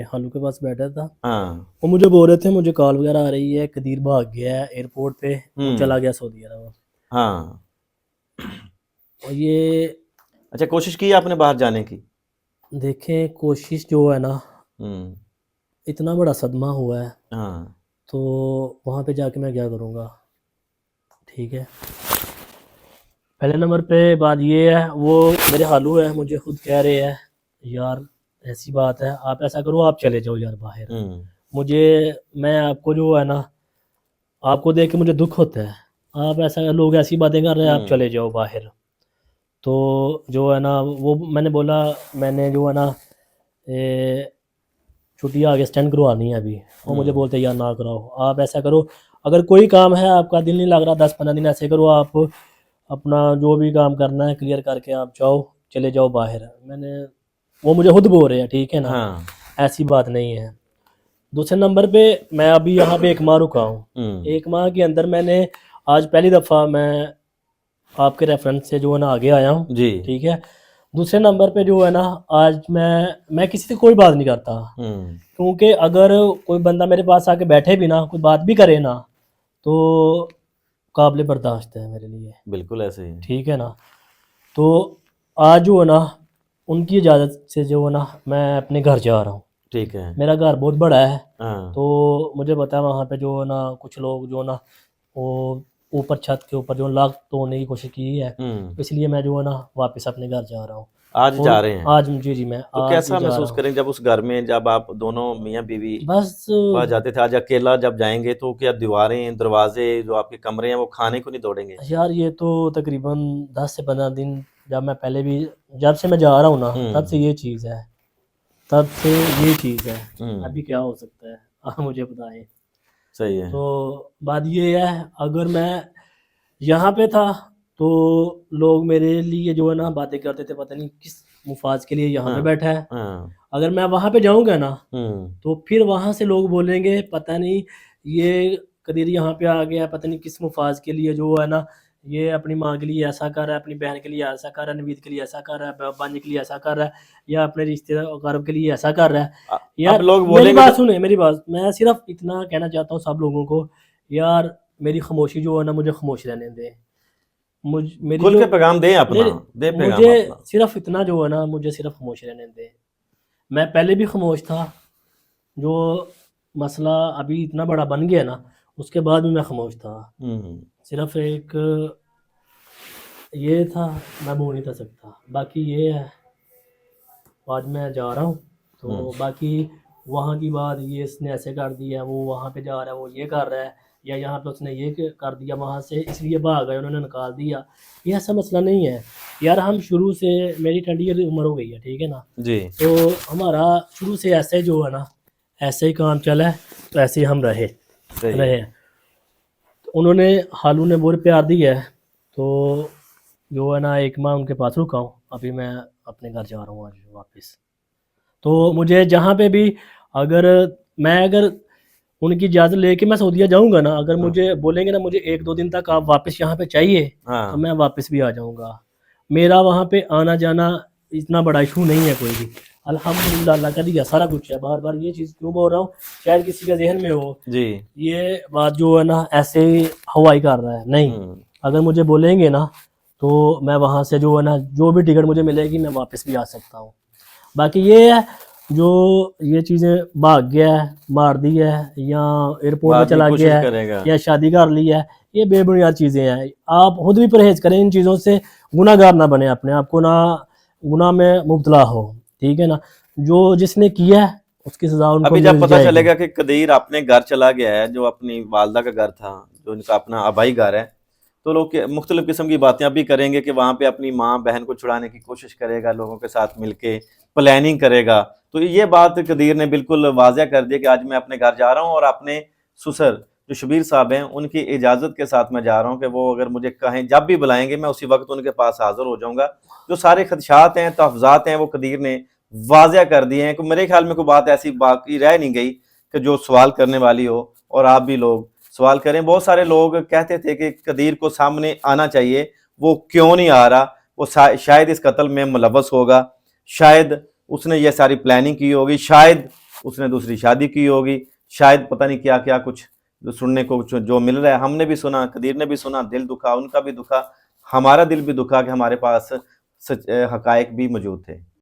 हालू के पास बैठा था, हाँ वो मुझे बोल रहे थे मुझे कॉल वगैरह आ रही है, कदीर भाग गया है एयरपोर्ट पे, वो चला गया सऊदी अरब। हाँ। और ये अच्छा, कोशिश की आपने बाहर जाने की? देखें कोशिश जो है ना, हम्म। इतना बड़ा सदमा हुआ है हाँ तो वहाँ पे जाके मैं क्या करूँगा। ठीक है, पहले नंबर पे बात ये है, वो मेरे हालू है मुझे खुद कह रहे हैं यार ऐसी बात है, आप ऐसा करो आप चले जाओ यार बाहर। मुझे मैं आपको जो है ना, आपको देख के मुझे दुख होता है, आप ऐसा लोग ऐसी बातें कर रहे हैं, आप चले जाओ बाहर। तो जो है ना वो मैंने बोला, मैंने जो है ना छुट्टी आगे स्टैंड करवानी है अभी। वो मुझे बोलते यार ना कराओ, आप ऐसा करो अगर कोई काम है आपका दिल नहीं लग रहा 10-15 दिन ऐसे करो, आप अपना जो भी काम करना है क्लियर करके आप जाओ, चले जाओ बाहर। मैंने वो मुझे खुद बोल रहे हैं, ठीक है ना, हाँ ऐसी बात नहीं है। दूसरे नंबर पे मैं अभी यहाँ पे 1 माह रुका हूँ, 1 माह के अंदर मैंने आज पहली दफ़ा मैं आपके रेफरेंस से जो है ना आगे आया हूँ, जी। ठीक है। दूसरे नंबर पे जो है ना आज मैं किसी से कोई बात नहीं करता, क्योंकि अगर कोई बंदा मेरे पास आके बैठे भी ना, कोई बात भी करे ना, तो काबिल बर्दाश्त है मेरे लिए, बिल्कुल ऐसे ही। ठीक है ना। तो आज जो है ना उनकी इजाज़त से जो है ना मैं अपने घर जा रहा हूँ। ठीक है। मेरा घर बहुत बड़ा है, हाँ तो मुझे पता है वहाँ पे जो है ना कुछ लोग जो है ना वो ऊपर छत के ऊपर जो लाख तोड़ने की कोशिश की है, इसलिए मैं जो है ना वापस अपने घर जा रहा हूँ। आज जा रहे हैं? आज जी मैं तो आज कैसा ही जा महसूस रहा हूँ। करें जब उस घर में जब आप दोनों मियाँ बीवी बस वहाँ जाते थे, आज अकेला जब जाएंगे तो क्या दीवारें दरवाजे जो आपके कमरे हैं वो खाने को नहीं दौड़ेंगे? यार ये तो तकरीबन 10 से 15 दिन जब मैं पहले भी जब से मैं जा रहा हूँ ना तब से ये चीज़ है, तब से ये चीज़ है। अभी क्या हो सकता है आप मुझे बताएं। सही है। तो बात ये है, अगर मैं यहाँ पे था तो लोग मेरे लिए जो है ना बातें करते थे, पता नहीं किस मुफाज के लिए यहाँ पे बैठा है। अगर मैं वहाँ पे जाऊँगा ना तो फिर वहाँ से लोग बोलेंगे पता नहीं ये कदीर यहाँ पे आ गया, पता नहीं किस मुफाज के लिए जो है ना ये अपनी माँ के लिए ऐसा कर रहा है, अपनी बहन के लिए ऐसा कर रहा है, नवीद के लिए ऐसा कर रहा है, बांझ के लिए ऐसा कर रहा है, या अपने रिश्तेदार के लिए ऐसा कर रहा है। अब यार लोग मेरी बोलेंगे बात तो सुने, मेरी बात, मैं सिर्फ इतना कहना चाहता हूँ सब लोगों को, यार मेरी खामोशी जो है ना मुझे खामोश रहने दें। मेरी खुल जो के पैगाम दें अपना, दे पैगाम मुझे अपना। सिर्फ इतना जो है ना मुझे सिर्फ खामोश रहने दें। मैं पहले भी खामोश था, जो मसला अभी इतना बड़ा बन गया ना उसके बाद भी मैं खामोश था। सिर्फ एक ये था, मैं बोल नहीं था सकता। बाकी ये है आज मैं जा रहा हूँ तो बाकी वहाँ की बात ये इसने ऐसे कर दिया, वो वहाँ पे जा रहा है वो ये कर रहा है, या यहाँ पे उसने ये कर दिया वहाँ से इसलिए भाग गए उन्होंने निकाल दिया, ये ऐसा मसला नहीं है। यार हम शुरू से मेरी 20 ईयर उम्र हो गई है, ठीक है ना जी। तो हमारा शुरू से ऐसे जो है ना ऐसे ही काम चला है, तो ऐसे ही हम रहे हैं। तो उन्होंने हालू ने बहुत प्यार दिया है, तो जो है ना 1 माह उनके पास रुका हूँ, अभी मैं अपने घर जा रहा हूँ आज वापस। तो मुझे जहाँ पे भी अगर उनकी इजाज़त लेके मैं सऊदीया जाऊँगा ना, अगर मुझे बोलेंगे ना मुझे 1-2 दिन तक आप वापस यहाँ पे चाहिए तो मैं वापस भी आ जाऊँगा। मेरा वहाँ पे आना जाना इतना बड़ा इशू नहीं है कोई भी, अल्हम्दुलिल्लाह अल्लाह का दिया सारा कुछ है। बार बार ये चीज़ क्यों बोल रहा हूँ, शायद किसी के जहन में हो जी। ये बात जो है ना ऐसे ही हवाई कर रहा है, नहीं। अगर मुझे बोलेंगे ना तो मैं वहाँ से जो है ना जो भी टिकट मुझे मिलेगी मैं वापस भी आ सकता हूँ। बाकी ये है जो ये चीज़ें भाग गया है, मार दी है, या एयरपोर्ट में चला गया है, या शादी कर ली है, ये बेबुनियाद चीज़ें हैं। आप खुद भी परहेज़ करें इन चीज़ों से, गुनाहगार ना बने, अपने आप को ना गुनाह में मुब्तला हो, ठीक है ना। जो जिसने किया है उसकी सज़ा उनको अभी जब मिल पता जाएगी। चलेगा कि कदीर अपने घर चला गया है, जो अपनी वालदा का घर था, जो इनका अपना आबाई घर है, तो लोग मुख्तलिफ किस्म की बातें भी करेंगे कि वहाँ पे अपनी माँ बहन को छुड़ाने की कोशिश करेगा, लोगों के साथ मिलके प्लानिंग करेगा। तो ये बात कदीर ने बिल्कुल वाज़ह कर दी कि आज मैं अपने घर जा रहा हूँ और अपने ससुर जो शबीर साहब हैं उनकी इजाज़त के साथ मैं जा रहा हूँ कि वो अगर मुझे कहें जब भी बुलाएंगे मैं उसी वक्त उनके पास हाज़िर हो जाऊँगा। जो सारे खदशात हैं, तहफ़्ज़ात हैं, वो कदीर ने वाज़ह कर दिए हैं कि मेरे ख्याल में कोई बात ऐसी बाकी रह नहीं गई कि जो सवाल करने वाली हो, और आप भी लोग सवाल करें। बहुत सारे लोग कहते थे कि कदीर को सामने आना चाहिए, वो क्यों नहीं आ रहा, वो शायद इस कत्ल में मुलव्वस होगा, शायद उसने ये सारी प्लानिंग की होगी, शायद उसने दूसरी शादी की होगी, शायद पता नहीं क्या क्या कुछ जो सुनने को जो मिल रहा है। हमने भी सुना, कदीर ने भी सुना, दिल दुखा, उनका भी दुखा, हमारा दिल भी दुखा कि हमारे पास सच हकायक भी मौजूद थे।